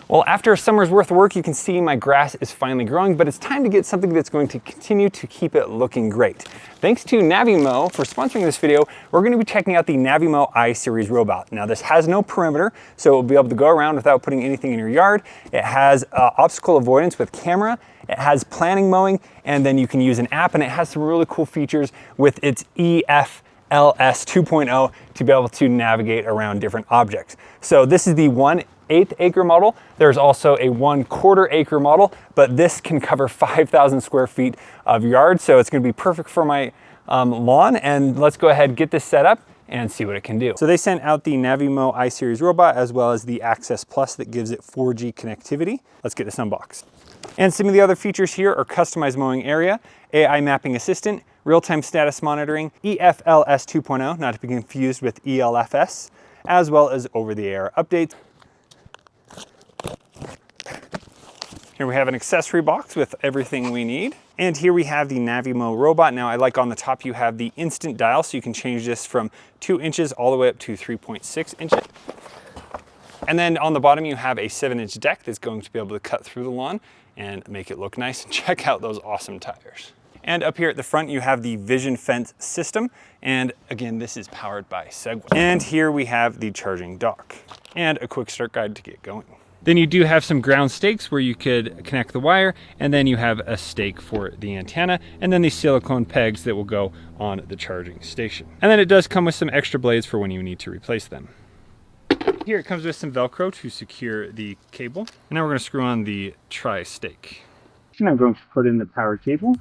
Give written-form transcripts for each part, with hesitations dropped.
Well, after a summer's worth of work, you can see my grass is finally growing, but it's time to get something that's going to continue to keep it looking great. Thanks to Navimo for sponsoring this video. We're going to be checking out the Navimo I-Series robot. Now, this has no perimeter, so it will be able to go around without putting anything in your yard. It has obstacle avoidance with camera. It has planning mowing, and then you can use an app, and it has some really cool features with its EFLS 2.0 to be able to navigate around different objects. So this is the 1/8 acre model. There's also a 1/4 acre model, but this can cover 5,000 square feet of yard. So it's gonna be perfect for my lawn. And let's go ahead and get this set up and see what it can do. So they sent out the Navimo I-Series robot as well as the Access Plus that gives it 4G connectivity. Let's get this unboxed. And some of the other features here are customized mowing area, AI mapping assistant, real-time status monitoring, EFLS 2.0, not to be confused with ELFS, as well as over-the-air updates. Here we have an accessory box with everything we need. And here we have the Navimo robot. Now I like on the top you have the instant dial, so you can change this from 2 inches all the way up to 3.6 inches. And then on the bottom you have a 7-inch deck that's going to be able to cut through the lawn and make it look nice. And check out those awesome tires. And up here at the front you have the Vision Fence system. And again, this is powered by Segway. And here we have the charging dock and a quick start guide to get going. Then you do have some ground stakes where you could connect the wire, and then you have a stake for the antenna, and then these silicone pegs that will go on the charging station. And then it does come with some extra blades for when you need to replace them. Here it comes with some Velcro to secure the cable. And now we're going to screw on the tri-stake. And I'm going to put in the power cable.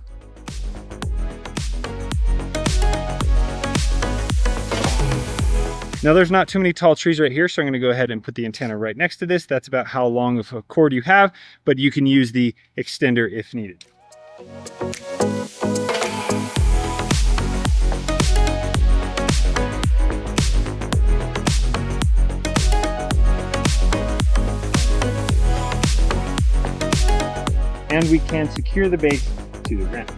Now there's not too many tall trees right here, so I'm going to go ahead and put the antenna right next to this. That's about how long of a cord you have, but you can use the extender if needed. And we can secure the base to the ground.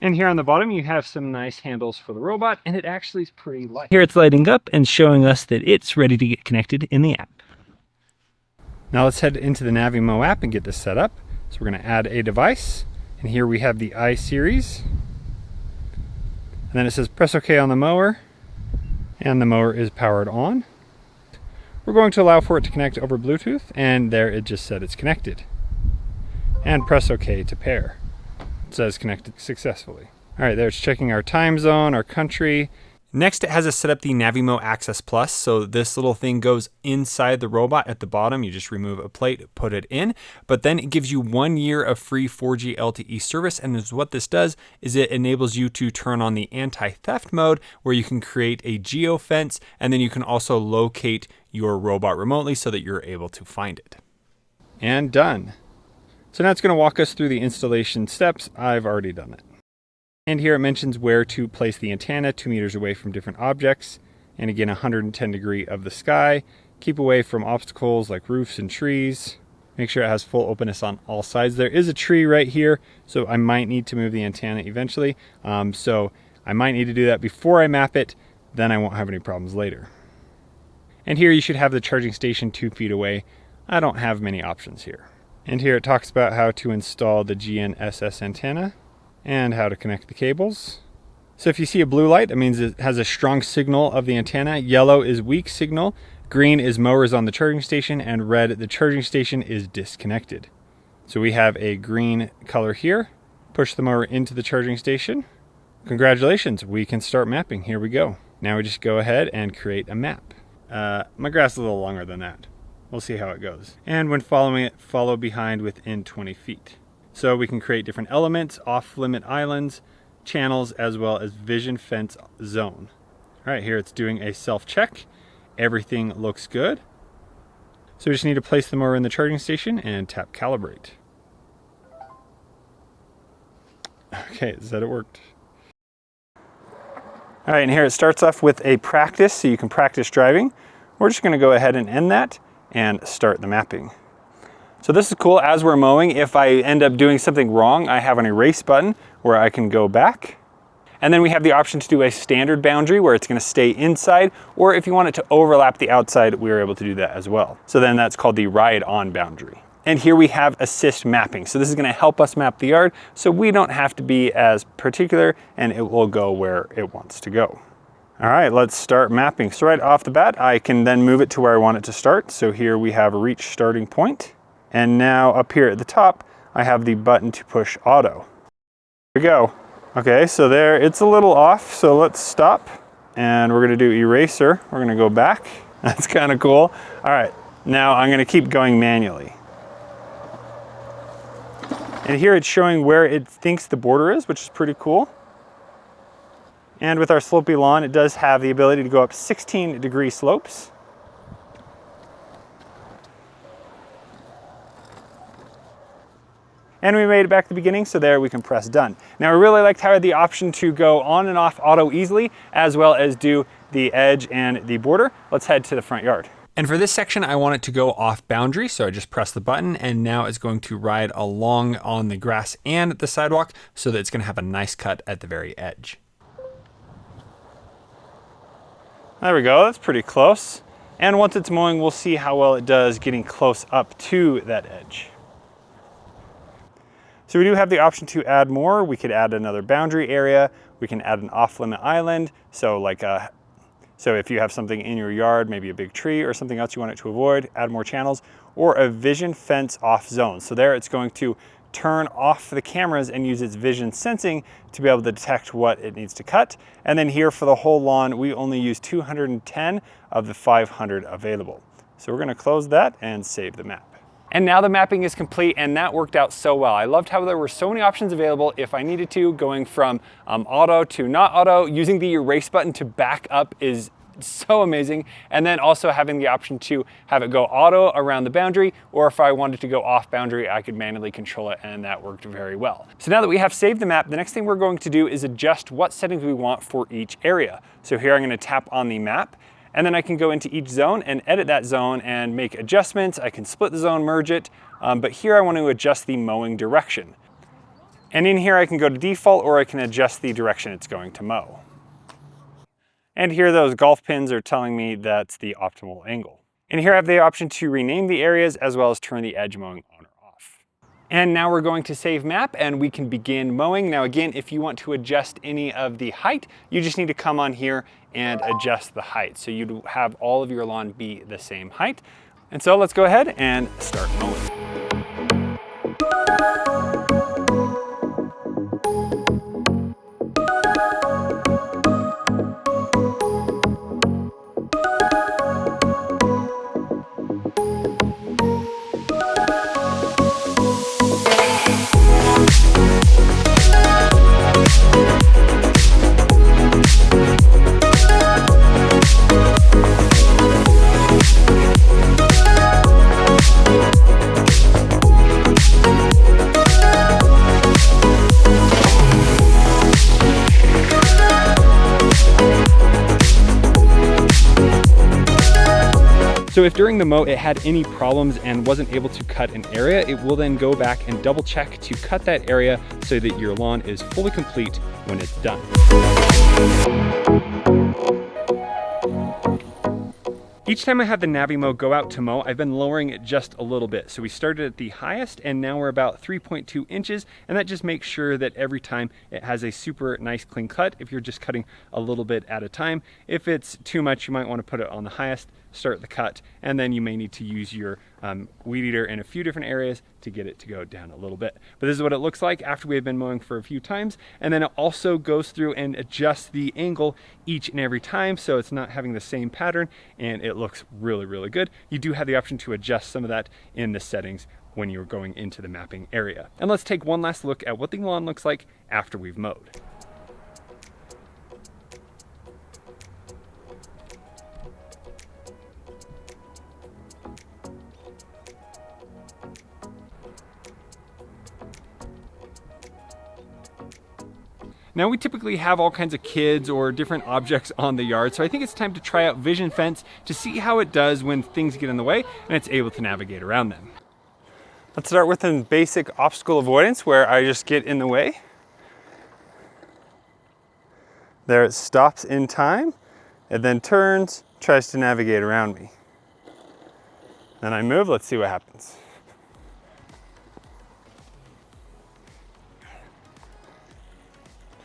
And here on the bottom, you have some nice handles for the robot, and it actually is pretty light. Here it's lighting up and showing us that it's ready to get connected in the app. Now let's head into the Navimo app and get this set up. So we're going to add a device, and here we have the I-Series. And then it says press OK on the mower, and the mower is powered on. We're going to allow for it to connect over Bluetooth, and there it just said it's connected. And press OK to pair. It says connected successfully. All right, there it's checking our time zone, our country. Next, it has us set up the Navimo Access Plus. So this little thing goes inside the robot at the bottom. You just remove a plate, put it in, but then it gives you 1 year of free 4G LTE service. And what this does is it enables you to turn on the anti-theft mode where you can create a geofence, and then you can also locate your robot remotely so that you're able to find it. And done. So now it's going to walk us through the installation steps. I've already done it. And here it mentions where to place the antenna, 2 meters away from different objects. And again, 110 degrees of the sky. Keep away from obstacles like roofs and trees. Make sure it has full openness on all sides. There is a tree right here, so I might need to move the antenna eventually. So I might need to do that before I map it, then I won't have any problems later. And here you should have the charging station 2 feet away. I don't have many options here. And here it talks about how to install the GNSS antenna and how to connect the cables. So if you see a blue light, that means it has a strong signal of the antenna. Yellow is weak signal. Green is mowers on the charging station, and red, the charging station is disconnected. So we have a green color here. Push the mower into the charging station. Congratulations, we can start mapping. Here we go. Now we just go ahead and create a map. My grass is a little longer than that. We'll see how it goes. And when following it, follow behind within 20 feet. So we can create different elements, off-limit islands, channels, as well as vision fence zone. All right, here it's doing a self-check. Everything looks good. So we just need to place the mower in the charging station and tap calibrate. Okay, it said it worked. All right, and here it starts off with a practice, so you can practice driving. We're just gonna go ahead and end that and start the mapping. So this is cool. As we're mowing, if I end up doing something wrong, I have an erase button where I can go back. And then we have the option to do a standard boundary where it's going to stay inside, or if you want it to overlap the outside, we are able to do that as well. So then that's called the ride-on boundary. And here we have assist mapping. So this is going to help us map the yard so we don't have to be as particular, and it will go where it wants to go. All right, let's start mapping. So right off the bat, I can then move it to where I want it to start. So here we have reach starting point. And now up here at the top, I have the button to push auto. Here we go. Okay, so there, it's a little off. So let's stop and we're gonna do eraser. We're gonna go back. That's kind of cool. All right, now I'm gonna keep going manually. And here it's showing where it thinks the border is, which is pretty cool. And with our slopey lawn, it does have the ability to go up 16-degree slopes. And we made it back to the beginning, so there we can press done. Now I really liked how I had the option to go on and off auto easily, as well as do the edge and the border. Let's head to the front yard. And for this section, I want it to go off boundary, so I just press the button, and now it's going to ride along on the grass and the sidewalk so that it's going to have a nice cut at the very edge. There we go, that's pretty close. And once it's mowing, we'll see how well it does getting close up to that edge. So we do have the option to add more. We could add another boundary area. We can add an off-limit island. So if you have something in your yard, maybe a big tree or something else you want it to avoid, add more channels, or a vision fence off zone. So there it's going to turn off the cameras and use its vision sensing to be able to detect what it needs to cut. And then here for the whole lawn, we only use 210 of the 500 available. So we're gonna close that and save the map. And now the mapping is complete, and that worked out so well. I loved how there were so many options available if I needed to, going from auto to not auto. Using the erase button to back up is so amazing. And then also having the option to have it go auto around the boundary, or if I wanted to go off boundary, I could manually control it, and that worked very well. So now that we have saved the map, the next thing we're going to do is adjust what settings we want for each area. So here I'm going to tap on the map, and then I can go into each zone and edit that zone and make adjustments. I can split the zone, merge it, but here I want to adjust the mowing direction. And in here I can go to default, or I can adjust the direction it's going to mow. And here those golf pins are telling me that's the optimal angle. And here I have the option to rename the areas as well as turn the edge mowing on or off. And now we're going to save map and we can begin mowing. Now again, if you want to adjust any of the height, you just need to come on here and adjust the height. So you'd have all of your lawn be the same height. And so let's go ahead and start mowing. So if during the mow it had any problems and wasn't able to cut an area, it will then go back and double check to cut that area so that your lawn is fully complete when it's done. Each time I have the Navimow go out to mow, I've been lowering it just a little bit. So we started at the highest and now we're about 3.2 inches, and that just makes sure that every time it has a super nice clean cut if you're just cutting a little bit at a time. If it's too much, you might want to put it on the highest, start the cut, and then you may need to use your weed eater in a few different areas to get it to go down a little bit. But this is what it looks like after we've been mowing for a few times, and then it also goes through and adjusts the angle each and every time so it's not having the same pattern, and it looks really, really good. You do have the option to adjust some of that in the settings when you're going into the mapping area. And let's take one last look at what the lawn looks like after we've mowed. Now we typically have all kinds of kids or different objects on the yard, so I think it's time to try out Vision Fence to see how it does when things get in the way and it's able to navigate around them. Let's start with some basic obstacle avoidance where I just get in the way. There it stops in time. It then turns, tries to navigate around me. Then I move, let's see what happens.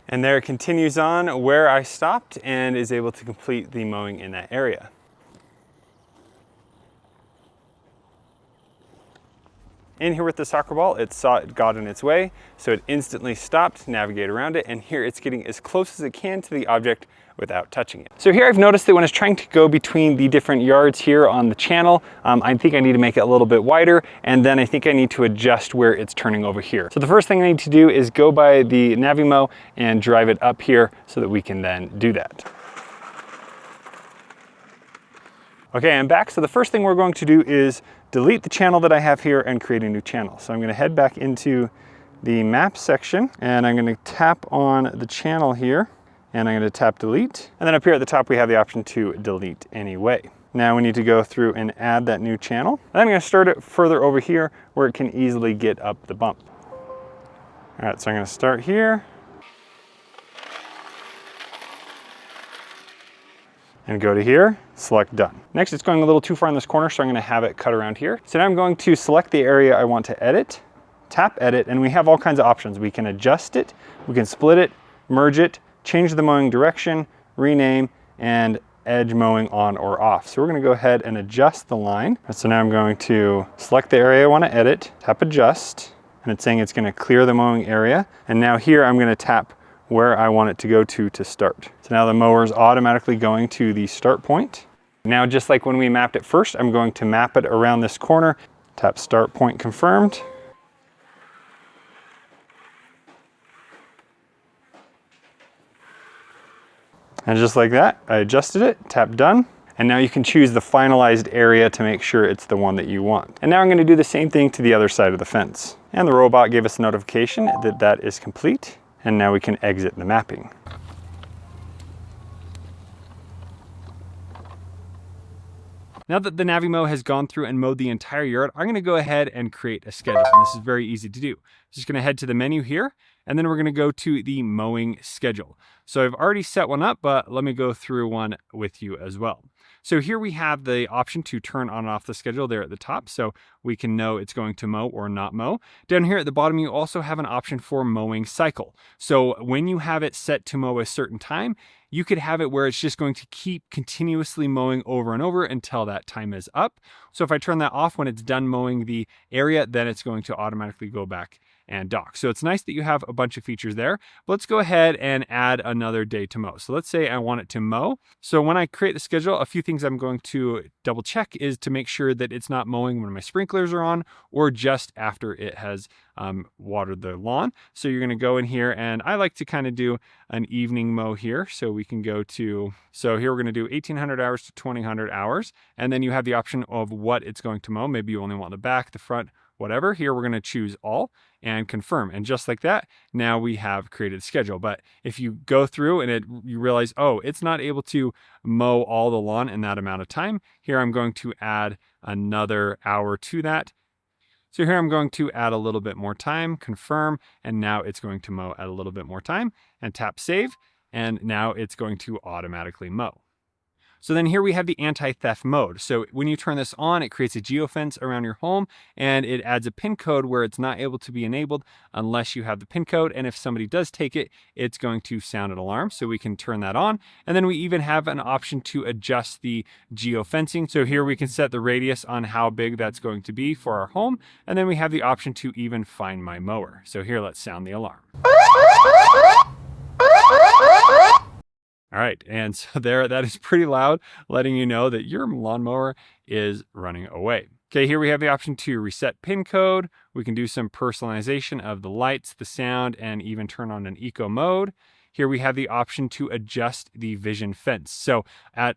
And there it continues on where I stopped and is able to complete the mowing in that area. In here with the soccer ball, it saw it got in its way, so it instantly stopped to navigate around it, and here it's getting as close as it can to the object without touching it. So here I've noticed that when it's trying to go between the different yards here on the channel, I think I need to make it a little bit wider, and then I think I need to adjust where it's turning over here. So the first thing I need to do is go by the Navimow and drive it up here so that we can then do that. Okay, I'm back. So the first thing we're going to do is delete the channel that I have here and create a new channel. So I'm going to head back into the map section and I'm going to tap on the channel here and I'm going to tap delete. And then up here at the top, we have the option to delete anyway. Now we need to go through and add that new channel. And I'm going to start it further over here where it can easily get up the bump. All right, so I'm going to start here. And go to here, select done. Next, it's going a little too far in this corner, so I'm gonna have it cut around here. So now I'm going to select the area I want to edit, tap edit, and we have all kinds of options. We can adjust it, we can split it, merge it, change the mowing direction, rename, and edge mowing on or off. So we're gonna go ahead and adjust the line. So now I'm going to select the area I wanna edit, tap adjust, and it's saying it's gonna clear the mowing area. And now here I'm gonna tap where I want it to go to start. So now the mower is automatically going to the start point. Now, just like when we mapped it first, I'm going to map it around this corner, tap start point confirmed. And just like that, I adjusted it, tap done. And now you can choose the finalized area to make sure it's the one that you want. And now I'm gonna do the same thing to the other side of the fence. And the robot gave us a notification that that is complete. And now we can exit the mapping. Now that the Navimow has gone through and mowed the entire yard, I'm gonna go ahead and create a schedule. And this is very easy to do. Just gonna head to the menu here, and then we're gonna go to the mowing schedule. So I've already set one up, but let me go through one with you as well. So here we have the option to turn on and off the schedule there at the top, so we can know it's going to mow or not mow. Down here at the bottom, you also have an option for mowing cycle. So when you have it set to mow a certain time, you could have it where it's just going to keep continuously mowing over and over until that time is up. So if I turn that off when it's done mowing the area, then it's going to automatically go back and dock. So it's nice that you have a bunch of features there. But let's go ahead and add another day to mow. So let's say I want it to mow. So when I create the schedule, a few things I'm going to double check is to make sure that it's not mowing when my sprinklers are on or just after it has watered the lawn. So you're gonna go in here, and I like to kind of do an evening mow here. So we can go to, so here we're gonna do 1800 hours to 2000 hours. And then you have the option of what it's going to mow. Maybe you only want the back, the front, whatever. Here we're gonna choose all and confirm. And just like that, now we have created a schedule. But if you go through and you realize, oh, it's not able to mow all the lawn in that amount of time, here I'm going to add another hour to that. So here I'm going to add a little bit more time, confirm, and now it's going to mow at a little bit more time, and tap save, and now it's going to automatically mow. So then here we have the anti-theft mode. So when you turn this on, it creates a geofence around your home, and it adds a PIN code where it's not able to be enabled unless you have the PIN code. And if somebody does take it, it's going to sound an alarm. So we can turn that on. And then we even have an option to adjust the geofencing. So here we can set the radius on how big that's going to be for our home. And then we have the option to even find my mower. So here, let's sound the alarm. All right, and so there, that is pretty loud, letting you know that your lawnmower is running away. Okay, here we have the option to reset PIN code. We can do some personalization of the lights, the sound, and even turn on an eco mode. Here we have the option to adjust the vision fence. So at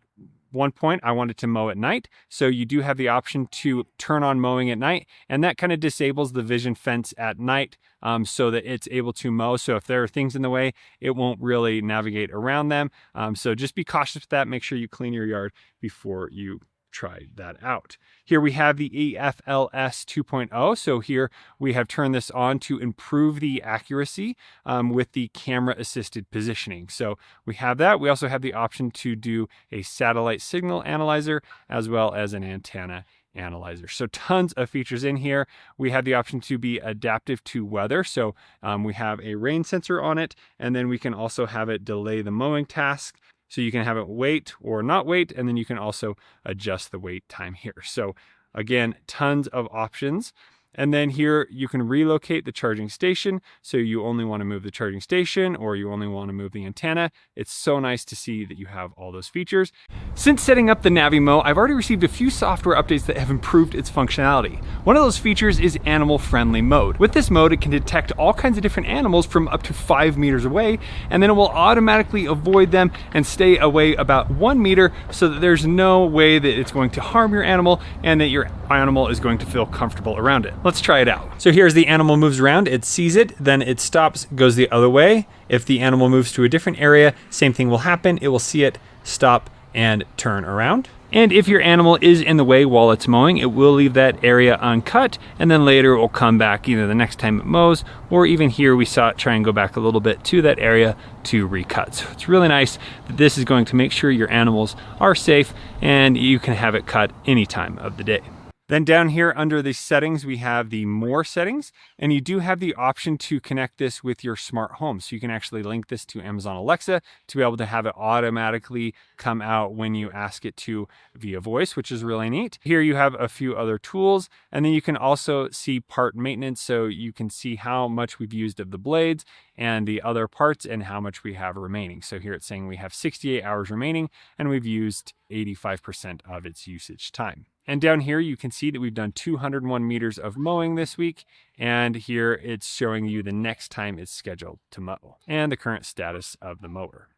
one point, I wanted to mow at night. So you do have the option to turn on mowing at night, and that kind of disables the vision fence at night so that it's able to mow. So if there are things in the way, it won't really navigate around them. So just be cautious with that. Make sure you clean your yard before you try that out. Here we have the EFLS 2.0. So here we have turned this on to improve the accuracy with the camera assisted positioning. So we have that. We also have the option to do a satellite signal analyzer as well as an antenna analyzer. So tons of features in here. We have the option to be adaptive to weather. So we have a rain sensor on it, and then we can also have it delay the mowing task. So you can have it wait or not wait, and then you can also adjust the wait time here. So again, tons of options. And then here you can relocate the charging station. So you only want to move the charging station or you only want to move the antenna. It's so nice to see that you have all those features. Since setting up the Navimo, I've already received a few software updates that have improved its functionality. One of those features is animal friendly mode. With this mode, it can detect all kinds of different animals from up to 5 meters away, and then it will automatically avoid them and stay away about 1 meter so that there's no way that it's going to harm your animal and that your animal is going to feel comfortable around it. Let's try it out. So here's the animal moves around, it sees it, then it stops, goes the other way. If the animal moves to a different area, same thing will happen. It will see it, stop, and turn around. And if your animal is in the way while it's mowing, it will leave that area uncut, and then later it will come back either the next time it mows, or even here we saw it try and go back a little bit to that area to recut. So it's really nice that this is going to make sure your animals are safe and you can have it cut any time of the day. Then down here under the settings, we have the more settings, and you do have the option to connect this with your smart home. So you can actually link this to Amazon Alexa to be able to have it automatically come out when you ask it to via voice, which is really neat. Here you have a few other tools, and then you can also see part maintenance. So you can see how much we've used of the blades and the other parts and how much we have remaining. So here it's saying we have 68 hours remaining and we've used 85% of its usage time. And down here, you can see that we've done 201 meters of mowing this week. And here it's showing you the next time it's scheduled to mow and the current status of the mower.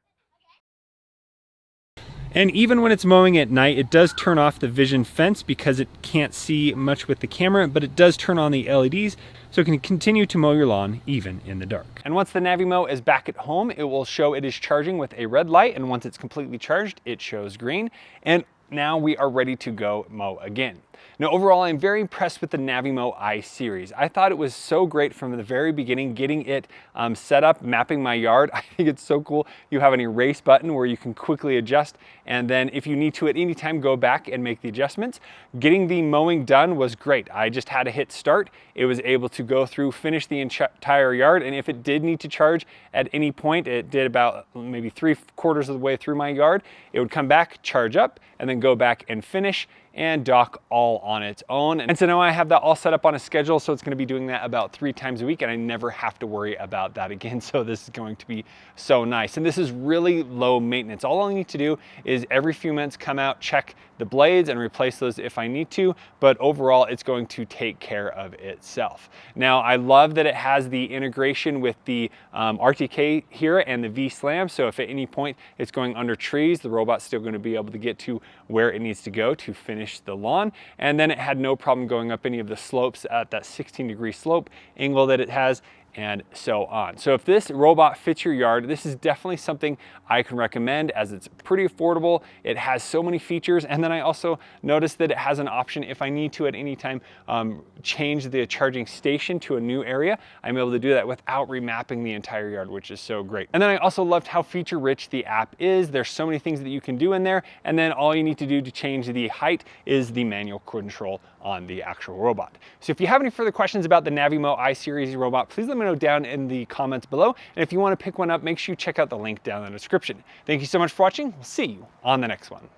And even when it's mowing at night, it does turn off the vision fence because it can't see much with the camera, but it does turn on the LEDs so it can continue to mow your lawn even in the dark. And once the Navimo is back at home, it will show it is charging with a red light, and once it's completely charged, it shows green. And now we are ready to go mow again. Now, overall, I'm very impressed with the Navimo I-Series. I thought it was so great from the very beginning, getting it set up, mapping my yard. I think it's so cool. You have an erase button where you can quickly adjust, and then if you need to at any time, go back and make the adjustments. Getting the mowing done was great. I just had to hit start. It was able to go through, finish the entire yard, and if it did need to charge at any point, it did about maybe 3/4 of the way through my yard. It would come back, charge up, and then go back and finish and dock all on its own. And so now I have that all set up on a schedule, so it's gonna be doing that about 3 times a week, and I never have to worry about that again. So this is going to be so nice. And this is really low maintenance. All I need to do is every few minutes come out, check the blades and replace those if I need to, but overall it's going to take care of itself. Now, I love that it has the integration with the RTK here and the V-Slam, so if at any point it's going under trees, the robot's still going to be able to get to where it needs to go to finish the lawn. And then it had no problem going up any of the slopes at that 16-degree slope angle that it has, and so on. So if this robot fits your yard, this is definitely something I can recommend, as it's pretty affordable. It has so many features, and then I also noticed that it has an option if I need to at any time change the charging station to a new area. I'm able to do that without remapping the entire yard, which is so great. And then I also loved how feature rich the app is. There's so many things that you can do in there, and then all you need to do to change the height is the manual control on the actual robot. So if you have any further questions about the Navimo I-Series robot, please let me know down in the comments below. And if you want to pick one up, make sure you check out the link down in the description. Thank you so much for watching. We'll see you on the next one.